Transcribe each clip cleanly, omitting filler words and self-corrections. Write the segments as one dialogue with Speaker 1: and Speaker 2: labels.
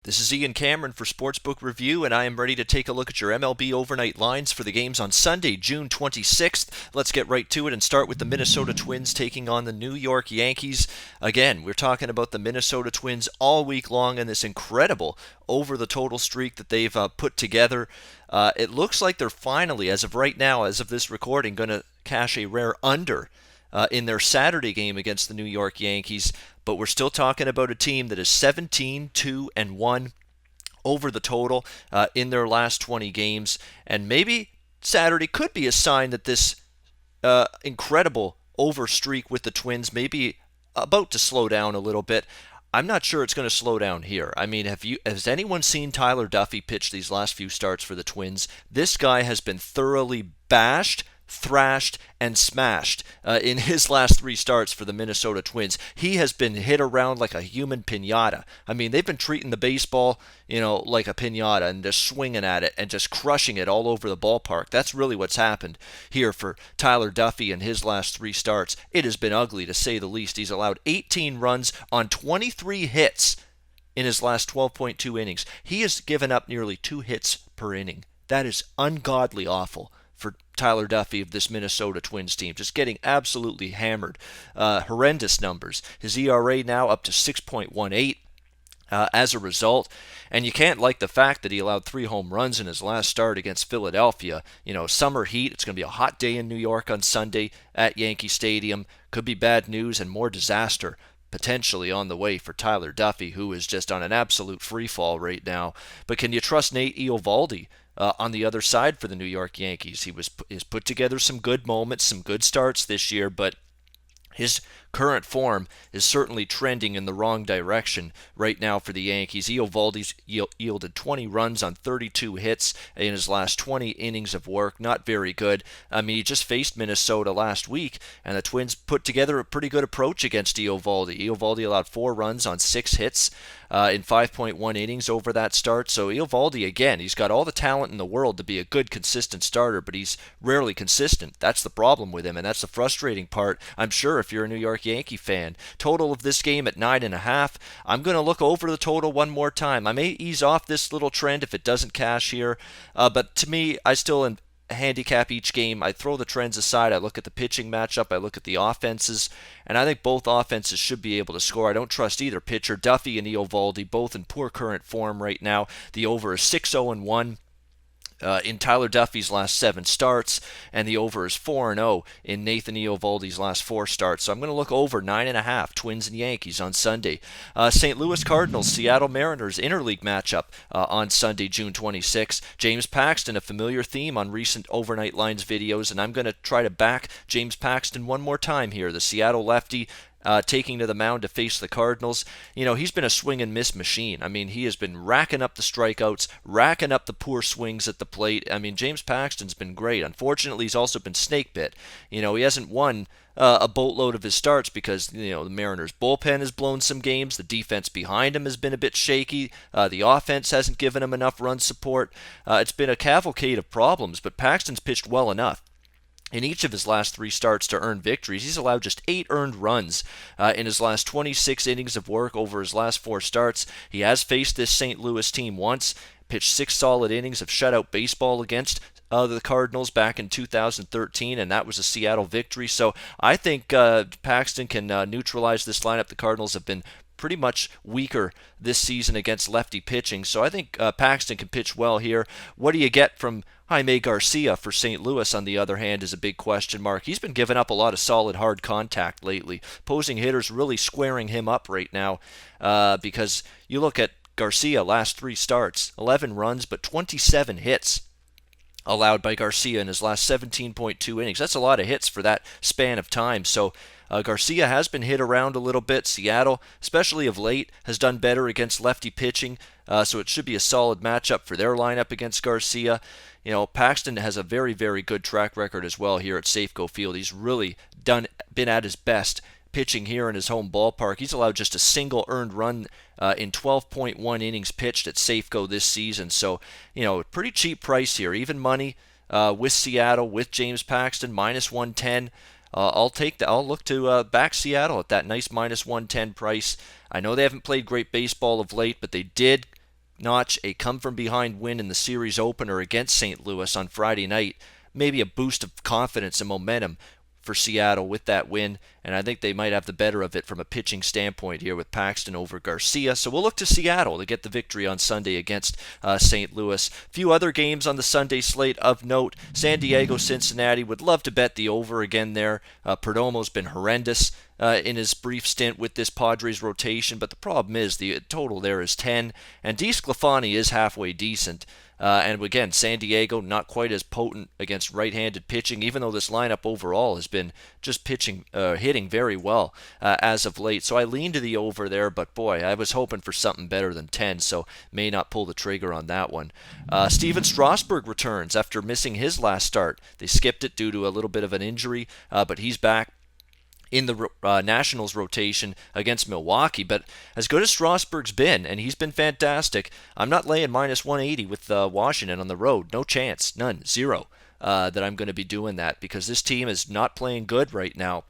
Speaker 1: This is Ian Cameron for Sportsbook Review, and I am ready to take a look at your MLB overnight lines for the games on Sunday, June 26th. Let's get right to it and start with the Minnesota Twins taking on the New York Yankees. Again, we're talking about the Minnesota Twins all week long and this incredible over-the-total streak that they've put together. It looks like they're finally, as of right now, as of this recording, going to cash a rare under in their Saturday game against the New York Yankees. But we're still talking about a team that is 17-2-1 over the total in their last 20 games. And maybe Saturday could be a sign that this incredible over streak with the Twins may be about to slow down a little bit. I'm not sure it's going to slow down here. I mean, has anyone seen Tyler Duffy pitch these last few starts for the Twins? This guy has been thoroughly bashed, thrashed, and smashed in his last three starts for the Minnesota Twins. He has been hit around like a human piñata. I mean, they've been treating the baseball, like a piñata and just swinging at it and just crushing it all over the ballpark. That's really what's happened here for Tyler Duffy in his last three starts. It has been ugly, to say the least. He's allowed 18 runs on 23 hits in his last 12.2 innings. He has given up nearly 2 hits per inning. That is ungodly awful for Tyler Duffy of this Minnesota Twins team, just getting absolutely hammered. Horrendous numbers. His ERA now up to 6.18 as a result. And you can't like the fact that he allowed 3 home runs in his last start against Philadelphia. Summer heat. It's going to be a hot day in New York on Sunday at Yankee Stadium. Could be bad news and more disaster potentially on the way for Tyler Duffy, who is just on an absolute free fall right now. But can you trust Nate Eovaldi on the other side for the New York Yankees? He's put together some good moments, some good starts this year, but his current form is certainly trending in the wrong direction right now for the Yankees. Eovaldi's yielded 20 runs on 32 hits in his last 20 innings of work. Not very good. I mean, he just faced Minnesota last week, and the Twins put together a pretty good approach against Eovaldi. Eovaldi allowed 4 runs on 6 hits in 5.1 innings over that start. So Eovaldi, again, he's got all the talent in the world to be a good, consistent starter, but he's rarely consistent. That's the problem with him, and that's the frustrating part, I'm sure, if you're a New York Yankee fan. Total of this game at 9.5. I'm going to look over the total one more time. I may ease off this little trend if it doesn't cash here, but to me, I still handicap each game. I throw the trends aside. I look at the pitching matchup. I look at the offenses, and I think both offenses should be able to score. I don't trust either pitcher. Duffy and Eovaldi both in poor current form right now. The over is 6-0-1. In Tyler Duffy's last 7 starts, and the over is 4-0 in Nathan Eovaldi's last 4 starts. So I'm going to look over 9.5, Twins and Yankees on Sunday. St. Louis Cardinals, Seattle Mariners interleague matchup on Sunday, June 26. James Paxton, a familiar theme on recent overnight lines videos, and I'm going to try to back James Paxton one more time here. The Seattle lefty taking to the mound to face the Cardinals. He's been a swing and miss machine. I mean, he has been racking up the strikeouts, racking up the poor swings at the plate. I mean, James Paxton's been great. Unfortunately, he's also been snake bit. He hasn't won a boatload of his starts because, the Mariners' bullpen has blown some games. The defense behind him has been a bit shaky. The offense hasn't given him enough run support. It's been a cavalcade of problems, but Paxton's pitched well enough in each of his last 3 starts to earn victories. He's allowed just 8 earned runs in his last 26 innings of work over his last 4 starts. He has faced this St. Louis team once, pitched 6 solid innings of shutout baseball against the Cardinals back in 2013, and that was a Seattle victory. So I think Paxton can neutralize this lineup. The Cardinals have been pretty much weaker this season against lefty pitching, so I think Paxton can pitch well here. What do you get from Jaime Garcia for St. Louis, on the other hand, is a big question mark. He's been giving up a lot of solid hard contact lately. Opposing hitters really squaring him up right now because you look at Garcia last 3 starts, 11 runs but 27 hits allowed by Garcia in his last 17.2 innings. That's a lot of hits for that span of time. So Garcia has been hit around a little bit. Seattle, especially of late, has done better against lefty pitching, so it should be a solid matchup for their lineup against Garcia. Paxton has a very, very good track record as well here at Safeco Field. He's really been at his best pitching here in his home ballpark. He's allowed just a single earned run in 12.1 innings pitched at Safeco this season. So, pretty cheap price here. Even money with Seattle, with James Paxton, minus 110. I'll take that. I'll look to back Seattle at that nice minus 110 price. I know they haven't played great baseball of late, but they did notch a come-from-behind win in the series opener against St. Louis on Friday night. Maybe a boost of confidence and momentum for Seattle with that win, and I think they might have the better of it from a pitching standpoint here with Paxton over Garcia. So we'll look to Seattle to get the victory on Sunday against St. Louis. A few other games on the Sunday slate of note. San Diego, Cincinnati. Would love to bet the over again there. Perdomo's been horrendous in his brief stint with this Padres rotation, but the problem is the total there is 10, and DeSclafani is halfway decent. And again, San Diego not quite as potent against right-handed pitching, even though this lineup overall has been just hitting very well as of late. So I lean to the over there, but boy, I was hoping for something better than 10, so may not pull the trigger on that one. Steven Strasburg returns after missing his last start. They skipped it due to a little bit of an injury, but he's back in the Nationals rotation against Milwaukee. But as good as Strasburg's been, and he's been fantastic, I'm not laying minus 180 with Washington on the road. No chance. None. Zero. That I'm going to be doing that, because this team is not playing good right now.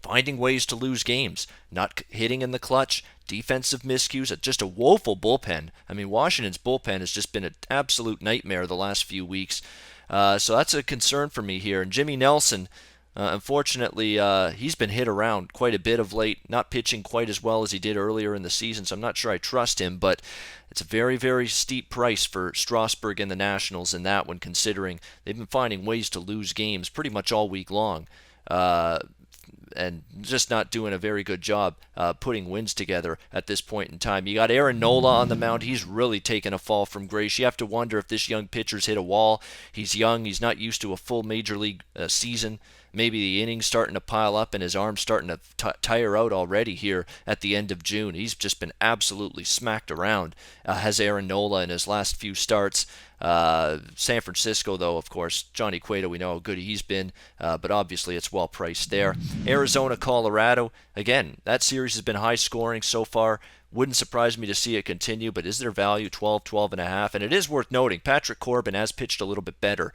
Speaker 1: Finding ways to lose games. Not hitting in the clutch. Defensive miscues. Just a woeful bullpen. I mean, Washington's bullpen has just been an absolute nightmare the last few weeks. So that's a concern for me here. And Jimmy Nelson, unfortunately, he's been hit around quite a bit of late, not pitching quite as well as he did earlier in the season, so I'm not sure I trust him, but it's a very, very steep price for Strasburg and the Nationals in that one, considering they've been finding ways to lose games pretty much all week long, and just not doing a very good job putting wins together at this point in time. You got Aaron Nola on the mound. He's really taken a fall from grace. You have to wonder if this young pitcher's hit a wall. He's young. He's not used to a full major league season. Maybe the innings starting to pile up and his arm's starting to tire out already here at the end of June. He's just been absolutely smacked around, has Aaron Nola in his last few starts. San Francisco, though, of course, Johnny Cueto, we know how good he's been, but obviously it's well priced there. Arizona, Colorado, again, that series has been high scoring so far. Wouldn't surprise me to see it continue, but is there value? 12.5. And it is worth noting, Patrick Corbin has pitched a little bit better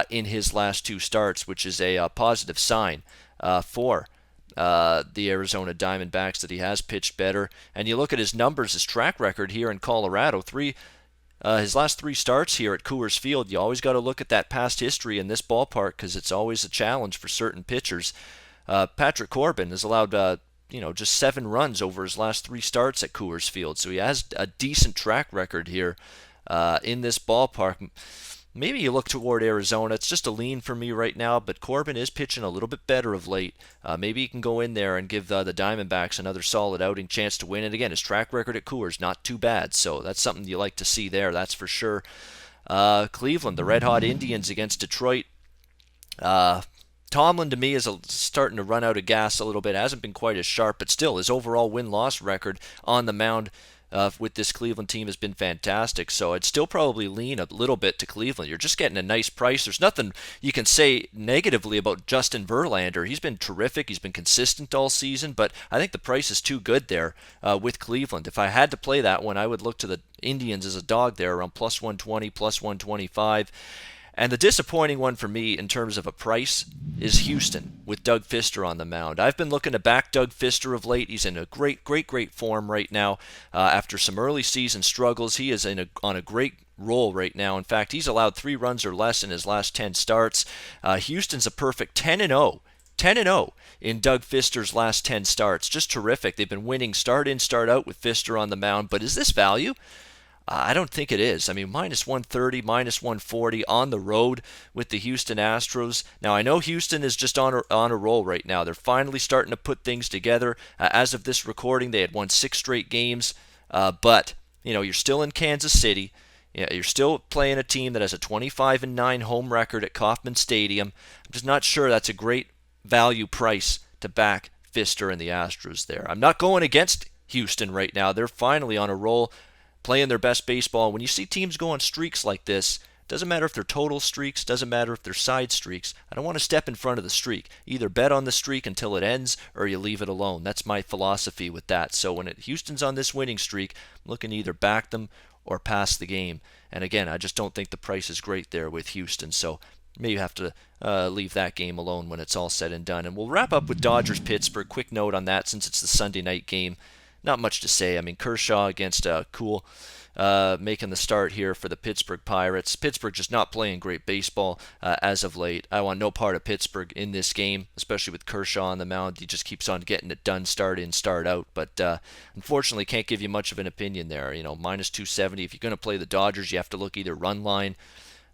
Speaker 1: in his last two starts, which is a positive sign for the Arizona Diamondbacks, that he has pitched better. And you look at his numbers, his track record here in Colorado, his last three starts here at Coors Field. You always got to look at that past history in this ballpark, because it's always a challenge for certain pitchers. Patrick Corbin has allowed just 7 runs over his last 3 starts at Coors Field. So he has a decent track record here in this ballpark. Maybe you look toward Arizona. It's just a lean for me right now, but Corbin is pitching a little bit better of late. Maybe he can go in there and give the Diamondbacks another solid outing, chance to win. And again, his track record at Coors, not too bad. So that's something you like to see there, that's for sure. Cleveland, the Red Hot Indians against Detroit. Tomlin, to me, is starting to run out of gas a little bit. Hasn't been quite as sharp, but still, his overall win-loss record on the mound with this Cleveland team has been fantastic. So I'd still probably lean a little bit to Cleveland. You're just getting a nice price. There's nothing you can say negatively about Justin Verlander. He's been terrific. He's been consistent all season, but I think the price is too good there with Cleveland. If I had to play that one, I would look to the Indians as a dog there, around plus 120, plus 125. And the disappointing one for me in terms of a price is Houston with Doug Fister on the mound. I've been looking to back Doug Fister of late. He's in a great form right now. After some early season struggles, he is on a great roll right now. In fact, he's allowed 3 runs or less in his last 10 starts. Houston's a perfect 10-0. 10-0 in Doug Fister's last 10 starts. Just terrific. They've been winning start in, start out with Fister on the mound. But is this value? I don't think it is. I mean, minus 130, minus 140 on the road with the Houston Astros. Now, I know Houston is just on a roll right now. They're finally starting to put things together. As of this recording, they had won 6 straight games. But, you're still in Kansas City. You're still playing a team that has a 25-9 home record at Kauffman Stadium. I'm just not sure that's a great value price to back Fister and the Astros there. I'm not going against Houston right now. They're finally on a roll, playing their best baseball. When you see teams go on streaks like this, doesn't matter if they're total streaks, doesn't matter if they're side streaks. I don't want to step in front of the streak. Either bet on the streak until it ends, or you leave it alone. That's my philosophy with that. So when Houston's on this winning streak, I'm looking to either back them or pass the game. And again, I just don't think the price is great there with Houston. So maybe you have to leave that game alone when it's all said and done. And we'll wrap up with Dodgers-Pittsburgh. Quick note on that, since it's the Sunday night game. Not much to say. I mean, Kershaw against Cool making the start here for the Pittsburgh Pirates. Pittsburgh just not playing great baseball as of late. I want no part of Pittsburgh in this game, especially with Kershaw on the mound. He just keeps on getting it done, start in, start out. But unfortunately, can't give you much of an opinion there. Minus 270. If you're going to play the Dodgers, you have to look either run line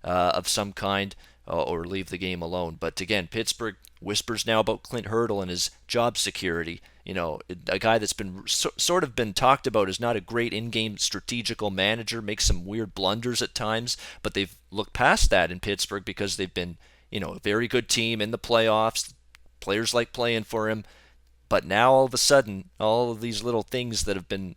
Speaker 1: of some kind or leave the game alone. But again, Pittsburgh whispers now about Clint Hurdle and his job security. A guy that's been sort of been talked about as not a great in-game strategical manager, makes some weird blunders at times, but they've looked past that in Pittsburgh because they've been, a very good team in the playoffs. Players like playing for him. But now all of a sudden, all of these little things that have been,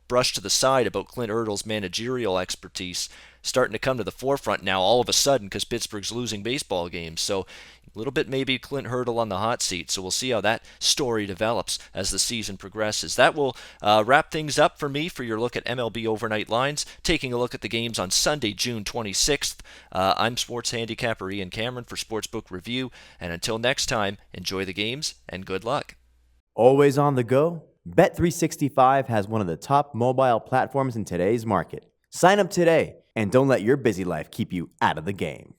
Speaker 1: brushed to the side about Clint Hurdle's managerial expertise starting to come to the forefront now all of a sudden because Pittsburgh's losing baseball games. So a little bit maybe Clint Hurdle on the hot seat. So we'll see how that story develops as the season progresses. That will wrap things up for me for your look at MLB overnight lines, taking a look at the games on Sunday, June 26th. I'm sports handicapper Ian Cameron for Sportsbook Review. And until next time, enjoy the games and good luck.
Speaker 2: Always on the go? Bet365 has one of the top mobile platforms in today's market. Sign up today and don't let your busy life keep you out of the game.